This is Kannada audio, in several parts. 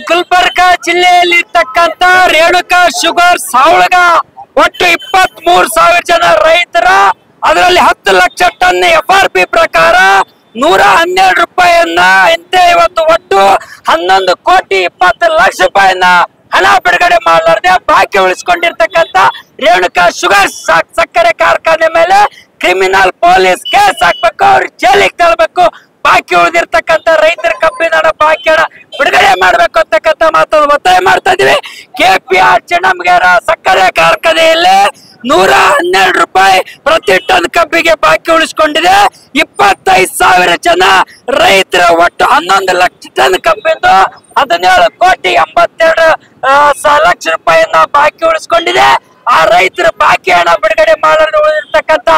ಗುಲ್ಬರ್ಗ ಜಿಲ್ಲೆಯಲ್ಲಿರ್ತಕ್ಕಂತ ರೇಣುಕಾ ಶುಗರ್ ಸಾವಳಗ ಒಟ್ಟು 23,000 ಜನ ರೈತರ ಅದರಲ್ಲಿ 10 ಲಕ್ಷ ಟನ್ FRP ಪ್ರಕಾರ 112 ರೂಪಾಯಿಯನ್ನ ಇಂತೆ ಇವತ್ತು ಒಟ್ಟು 11 ಕೋಟಿ 20 ಲಕ್ಷ ರೂಪಾಯಿಯನ್ನ ಹಣ ಬಿಡುಗಡೆ ಮಾಡಲಾರದೆ ಬಾಕಿ ಉಳಿಸಿಕೊಂಡಿರ್ತಕ್ಕಂತ ರೇಣುಕಾ ಶುಗರ್ ಸಕ್ಕರೆ ಕಾರ್ಖಾನೆ ಮೇಲೆ ಕ್ರಿಮಿನಲ್ ಪೊಲೀಸ್ ಕೇಸ್ ಹಾಕ್ಬೇಕು, ಅವ್ರಿಗೆ ಜೈಲಿಗೆ ತಳ್ಳಬೇಕು. ಬಾಕಿ ಉಳಿದಿರ್ತಕ್ಕಂಥ ರೈತರ ಕಬ್ಬಿನ ಹಣ ಬಾಕಿ ಹಣ ಬಿಡುಗಡೆ ಮಾಡ್ಬೇಕು ಅಂತಕ್ಕಂಥ ಮಾತನ್ನು ಒತ್ತಾಯ ಮಾಡ್ತಾ ಇದೀವಿ. KPR ಚೆನ್ನಮ್ಗೇರ ಸಕ್ಕರೆ ಕಾರ್ಖಾನೆಯಲ್ಲಿ 112 ರೂಪಾಯಿ ಪ್ರತಿ ಟನ್ ಕಬ್ಬಿಗೆ ಬಾಕಿ ಉಳಿಸಿಕೊಂಡಿದೆ. 25,000 ಜನ ರೈತರ ಒಟ್ಟು 11 ಲಕ್ಷ ಟನ್ ಕಬ್ಬಿಂದು 17 ಕೋಟಿ 82 ಲಕ್ಷ ರೂಪಾಯಿಯನ್ನ ಬಾಕಿ ಉಳಿಸಿಕೊಂಡಿದೆ. ಆ ರೈತರ ಬಾಕಿ ಹಣ ಬಿಡುಗಡೆ ಮಾಡಲು ಉಳಿದಿರ್ತಕ್ಕಂಥ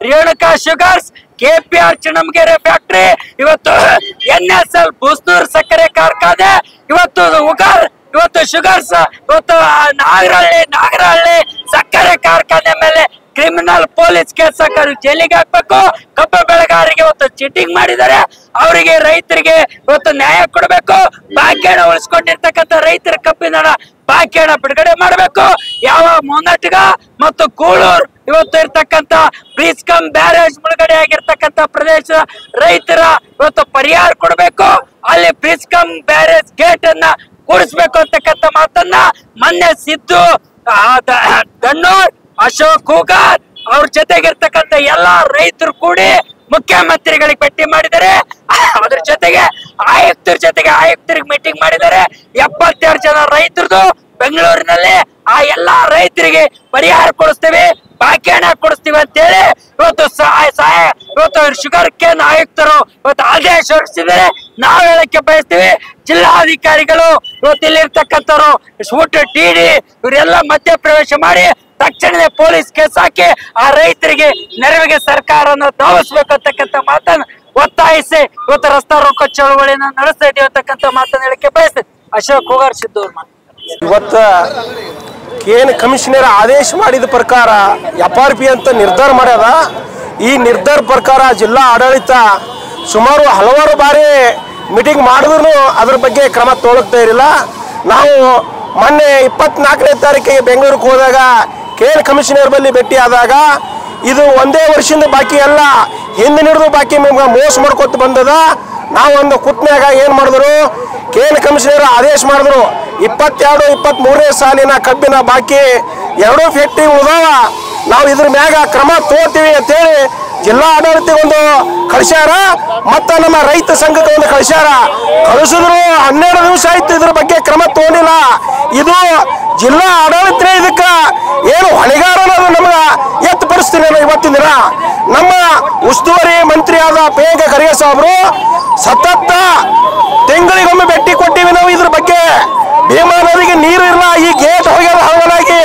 ರೇಣುಕಾ ಶುಗರ್ಸ್, KPR ಚೆನ್ನಮ್ಗೇರೆ ಫ್ಯಾಕ್ಟರಿ, ಇವತ್ತು NSL ಬೂಸ್ನೂರ್ ಸಕ್ಕರೆ ಕಾರ್ಖಾನೆ, ಇವತ್ತು ಶುಗರ್ಸ್, ಇವತ್ತು ನಾಗರಹಳ್ಳಿ ಸಕ್ಕರೆ ಕಾರ್ಖಾನೆ ಮೇಲೆ ಕ್ರಿಮಿನಲ್ ಪೊಲೀಸ್ ಕೇಸ್ ಹಾಕಿ ಜೈಲಿಗೆ ಹಾಕ್ಬೇಕು. ಕಬ್ಬು ಬೆಳೆಗಾರರಿಗೆ ಇವತ್ತು ಚೀಟಿಂಗ್ ಮಾಡಿದ್ದಾರೆ, ಅವರಿಗೆ ರೈತರಿಗೆ ಇವತ್ತು ನ್ಯಾಯ ಕೊಡಬೇಕು. ಬಾಕಿ ಹಣ ಉಳಿಸ್ಕೊಂಡಿರ್ತಕ್ಕಂಥ ರೈತರ ಕಬ್ಬಿನ ಹಣ ಬಾಕಿ ಹಣ ಬಿಡುಗಡೆ ಮಾಡಬೇಕು. ಯಾವ ಮೊನ್ನಟ್ಗ ಮತ್ತು ಕೂಳೂರ್ ಇವತ್ತು ಇರ್ತಕ್ಕಂಥ ಪ್ರೀಸ್ಕಮ್ ಬ್ಯಾರೇಜ್ ಮುಳುಗಡೆ ಆಗಿರ್ತಕ್ಕಂಥ ಪ್ರದೇಶ ರೈತರ ಇವತ್ತು ಪರಿಹಾರ ಕೊಡಬೇಕು. ಅಲ್ಲಿ ಪ್ರೀಸ್ಕಮ್ ಬ್ಯಾರೇಜ್ ಗೇಟ್ ಅನ್ನ ಕೂಡಿಸ್ಬೇಕು ಅಂತಕ್ಕಂಥ ಮಾತನ್ನ ಮೊನ್ನೆ ಸಿದ್ದು ದಣ್ಣೂರ್, ಅಶೋಕ್ ಹೂಗಾರ್ ಅವ್ರ ಜೊತೆಗಿರ್ತಕ್ಕಂಥ ಎಲ್ಲಾ ರೈತರು ಕೂಡಿ ಮುಖ್ಯಮಂತ್ರಿಗಳಿಗೆ ಭೇಟಿ ಮಾಡಿದ್ದಾರೆ. ಅದ್ರ ಜೊತೆಗೆ ಆಯುಕ್ತರಿಗೆ ಮೀಟಿಂಗ್ ಮಾಡಿದ್ದಾರೆ. 72 ಜನ ರೈತರದು ಬೆಂಗಳೂರಿನಲ್ಲಿ ಆ ಎಲ್ಲಾ ರೈತರಿಗೆ ಪರಿಹಾರ ಕೊಡಿಸ್ತೀವಿ, ಬಾಕಿ ಹಣ ಕೊಡಿಸ್ತೀವಿ ಅಂತೇಳಿ ಇವತ್ತು ಶುಗರ್ ಕೇನ್ ಆಯುಕ್ತರು ಇವತ್ತು ಆದೇಶ ಹೊರಡಿಸಿದ್ದಾರೆ. ನಾವು ಹೇಳಕ್ಕೆ ಬಯಸ್ತೀವಿ, ಜಿಲ್ಲಾಧಿಕಾರಿಗಳು ಇವತ್ತು ಇಲ್ಲಿರ್ತಕ್ಕಂಥವ್ರು ಸೂಟ್ TD ಇವರೆಲ್ಲ ಮಧ್ಯ ಪ್ರವೇಶ ಮಾಡಿ ತಕ್ಷಣವೇ ಪೊಲೀಸ್ ಕೇಸ್ ಹಾಕಿ ಆ ರೈತರಿಗೆ ನೆರವಿಗೆ ಸರ್ಕಾರನ ಧಾವಿಸ್ಬೇಕು ಅಂತಕ್ಕಂಥ ಮಾತನ್ನ ಒತ್ತಾಯಿಸಿ ಇವತ್ತು ರಸ್ತಾ ರೋಕೋ ಚಳವಳಿಯನ್ನ ನಡೆಸ್ತಾ ಇದೀವಿ ಅಂತಕ್ಕಂಥ ಮಾತನ್ನ ಹೇಳಕ್ಕೆ ಬಯಸ್ತೇನೆ. ಅಶೋಕ್ ಹೂಗಾರ್ ಸಿದ್ದೂರ್ ಇವತ್ತು ಕೇನ್ ಕಮಿಷನರ್ ಆದೇಶ ಮಾಡಿದ ಪ್ರಕಾರ FRP ಅಂತ ನಿರ್ಧಾರ ಮಾಡ್ಯದ. ಈ ನಿರ್ಧಾರ ಪ್ರಕಾರ ಜಿಲ್ಲಾ ಆಡಳಿತ ಸುಮಾರು ಹಲವಾರು ಬಾರಿ ಮೀಟಿಂಗ್ ಮಾಡಿದ್ರು ಅದ್ರ ಬಗ್ಗೆ ಕ್ರಮ ತಗೊಳ್ತಾ ಇರಲಿಲ್ಲ. ನಾವು ಮೊನ್ನೆ 24ನೇ ತಾರೀಕಿಗೆ ಬೆಂಗಳೂರಿಗೆ ಹೋದಾಗ ಕೇನ್ ಕಮಿಷನರ್ ಬಳಿ ಭೇಟಿ ಆದಾಗ ಇದು ಒಂದೇ ವರ್ಷದಿಂದ ಬಾಕಿ ಅಲ್ಲ, ಹಿಂದಿನಿಡಿದು ಬಾಕಿ ಮೋಸ ಮಾಡ್ಕೊತ ಬಂದದ. ನಾವು ಒಂದು ಕುಟ್ನ್ಯಾಗ ಏನು ಮಾಡಿದ್ರು, ಕೇನ್ ಕಮಿಷನರ್ ಆದೇಶ ಮಾಡಿದ್ರು 22-23ನೇ ಸಾಲಿನ ಕಬ್ಬಿನ ಬಾಕಿ 2 ಫ್ಯಾಕ್ಟ್ರಿ ಉಳಿದಾವ, ನಾವು ಇದ್ರ ಮ್ಯಾಗ ಕ್ರಮ ತಗೋತೀವಿ ಅಂತೇಳಿ ಜಿಲ್ಲಾ ಆಡಳಿತ ಒಂದು ಕಳಿಸ್ಯಾರ, ಮತ್ತು ನಮ್ಮ ರೈತ ಸಂಘಕ್ಕೆ ಒಂದು ಕಳಿಸ್ಯಾರ. ಕಳಿಸಿದ್ರು 12 ದಿವಸ ಆಯ್ತು, ಇದ್ರ ಬಗ್ಗೆ ಕ್ರಮ ತಗೊಂಡಿಲ್ಲ. ಇದು ಜಿಲ್ಲಾ ಆಡಳಿತ ಇದಕ್ಕೆ ಏನು ಹೊಣೆಗಾರ ಅನ್ನೋದು ನಮ್ಗೆ ಎತ್ತುಪಡಿಸ್ತೀನಿ. ಇವತ್ತಿನ ದಿನ ನಮ್ಮ ಉಸ್ತುವಾರಿ ಮಂತ್ರಿ ಆದ ಪ್ರಿಯಾಂಕ ಖರ್ಗೆ ಸಾಹೇಬರು ಸತತ ತಿಂಗಳಿಗೊಮ್ಮೆ ಭೇಟಿ ಕೊಟ್ಟಿವಿ ನಾವು. ಇದ್ರ ಬಗ್ಗೆ ಭೀಮಾ ನದಿಗೆ ನೀರು ಇಲ್ಲ, ಈ ಗೇಟ್ ಹೋಗ್ಯಾರ ಹಳವಲಾಗಿ,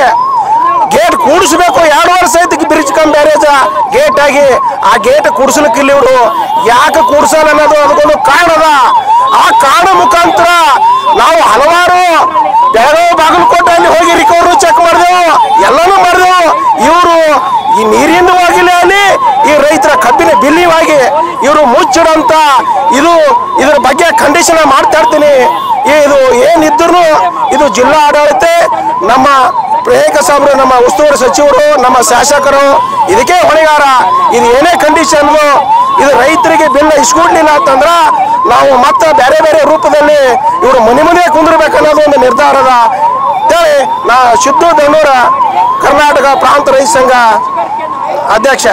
ಗೇಟ್ ಕೂಡಿಸ್ಬೇಕು. 2 ವರ್ಷ ಐತಿ ಬ್ರಿಡ್ಜ್ ಕಮ್ ಬ್ಯಾರೇಜ್ ಗೇಟ್ ಆಗಿ, ಆ ಗೇಟ್ ಕೂಡಿಸ್ಲಿಕ್ಕಿಲ್ಲ. ಇವರು ಯಾಕೆ ಕೂಡಿಸಲ್ಲ ಅನ್ನೋದು ಅದಕ್ಕೊಂದು ಕಾರಣ ಅದ. ಆ ಕಾರಣ ಮುಖಾಂತರ ನಾವು ಹಲವಾರು ಬೆಳಗಾವಿ ಬಾಗಲಕೋಟೆ ಅಲ್ಲಿ ಹೋಗಿ ರಿಕವರಿ ಚೆಕ್ ಮಾಡಿದೆವು, ಎಲ್ಲನೂ ಮಾಡಿದೆವು. ಇವರು ಈ ನೀರಿಂದ ಹೋಗಿಲ್ಲ ಅಲ್ಲಿ, ಈ ರೈತರ ಕಬ್ಬಿನ ಬಿಲ್ಲಿವಾಗಿ ಇವರು ಮುಚ್ಚಿಡಂತ ಇದ್ರ ಬಗ್ಗೆ ಕಂಡೀಷನ್ ಮಾಡ್ತಾ ಇರ್ತೀನಿ. ಇದು ಏನಿದ್ರು ಇದು ಜಿಲ್ಲಾ ಆಡಳಿತ, ನಮ್ಮ ಪ್ರಿಯಾಂಕ ಸಾಹೇಬರು, ನಮ್ಮ ಉಸ್ತುವಾರಿ ಸಚಿವರು, ನಮ್ಮ ಶಾಸಕರು ಇದಕ್ಕೆ ಹೊಣೆಗಾರ. ಇದು ಏನೇ ಕಂಡೀಷನ್ ಇದು ರೈತರಿಗೆ ಬಿಲ್ ಇಸ್ಕೊಡ್ಲಿಲ್ಲ ಅಂತಂದ್ರ ನಾವು ಮತ್ತೆ ಬೇರೆ ಬೇರೆ ರೂಪದಲ್ಲಿ ಇವರು ಮನೆ ಕುಂದಿರ್ಬೇಕನ್ನೋದು ಒಂದು ನಿರ್ಧಾರದ ಅಂತೇಳಿ ನಾ ಸಿದ್ದು ದಣ್ಣೂರ ಕರ್ನಾಟಕ ಪ್ರಾಂತ ರೈತ ಸಂಘ ಅಧ್ಯಕ್ಷ.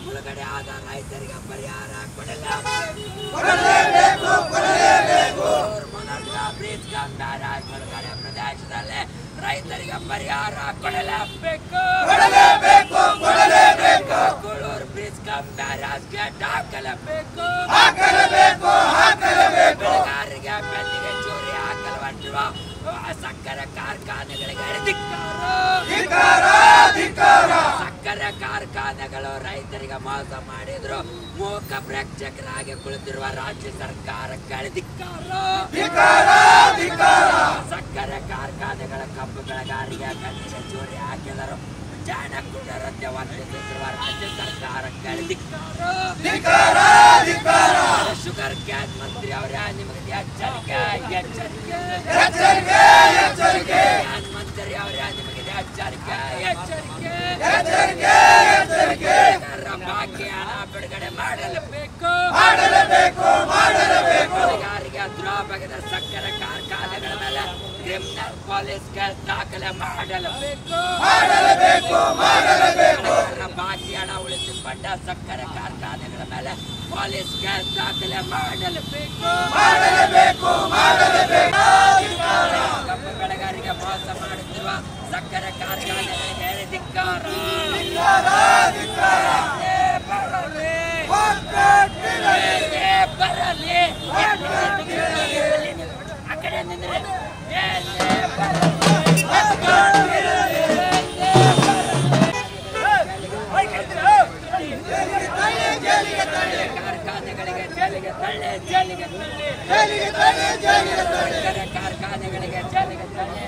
ಮುಳುಗಡೆ ಆದ ರೈತರಿಗೆ ಪರಿಹಾರ ಕೊಡಲೇಬೇಕು. ದೇಶದಲ್ಲಿ ರೈತರಿಗೆ ಪರಿಹಾರ ಕೊಡಲೇಬೇಕು. ಕೂಳೂರು ಬ್ರಿಡ್ಜ್ ಬ್ಯಾರೇಜ್ಗೆ ಹಾಕಲೇಬೇಕು. ಬೆಳೆಗಾರರಿಗೆ ಬೆನ್ನಿಗೆ ಚೂರಿ ಹಾಕಲು ಹೊರಟಿರುವ ಸಕ್ಕರೆ ಕಾರ್ಖಾನೆಗಳಿಗೆ ಸಕ್ಕರೆ ಕಾರ್ಖಾನೆಗಳು ರೈತರಿಗೆ ಮೋಸ ಮಾಡಿದ್ರು. ಮೂಕ ಪ್ರೇಕ್ಷಕರಾಗಿ ಕುಳಿತಿರುವ ರಾಜ್ಯ ಸರ್ಕಾರಕ್ಕೆ ಸಕ್ಕರೆ ಕಾರ್ಖಾನೆಗಳ ಕಬ್ಬು ಬೆಳೆಗಾರರಿಗೆ ಬೆನ್ನಿಗೆ ಚೂರಿ ಹಾಕಿದರು. ಜಾಣ ಕುಡರಂತೆ ವರ್ತಿಸುತ್ತಿರುವ ರಾಜ್ಯ ಸರ್ಕಾರಕ್ಕೆ ಶುಗರ್ ಕ್ಯಾನ್ ಮಂತ್ರಿ ಅವರೇ ನಿಮಗೆ ಎಚ್ಚರಿಕೆ ಮಂತ್ರಿ ಅವರೇ ನಿಮಗೆ ಎಚ್ಚರಿಕೆ ಬಾಕಿ ಹಣ ಬಿಡುಗಡೆ ಮಾಡಲೇಬೇಕು. ಬೆಳೆಗಾರರಿಗೆ ದ್ರೋಹದ ಸಕ್ಕರೆ ಕಾರ್ಖಾನೆಗಳ ಮೇಲೆ ಕ್ರಿಮಿನಲ್ ಪೊಲೀಸ್ ಕೇಸ್ ದಾಖಲೆ ಮಾಡಲೇಬೇಕು. ಬಾಕಿ ಹಣ ಉಳಿಸಿಕೊಂಡ ಸಕ್ಕರೆ ಕಾರ್ಖಾನೆಗಳ ಮೇಲೆ ಪೊಲೀಸ್ ಕೇಸ್ ದಾಖಲೆ ಮಾಡಲೇಬೇಕು. ಕಬ್ಬು ಬೆಳೆಗಾರರಿಗೆ ಮೋಸ ಮಾಡುತ್ತಿರುವ ಸಕ್ಕರೆ ಕಾರ್ಖಾನೆಗಳಿಗೆ ಧಿಕ್ಕಾರ. ಬರಲಿ ಆ ಕಡೆ ನಿಂದ್ರೆ ಕಾರ್ಖಾನೆಗಳಿಗೆ ಜೈಲಿಗೆ ತಳ್ಳಿ ಕಾರ್ಖಾನೆಗಳಿಗೆ ಜೈಲಿಗೆ ತಳ್ಳಿ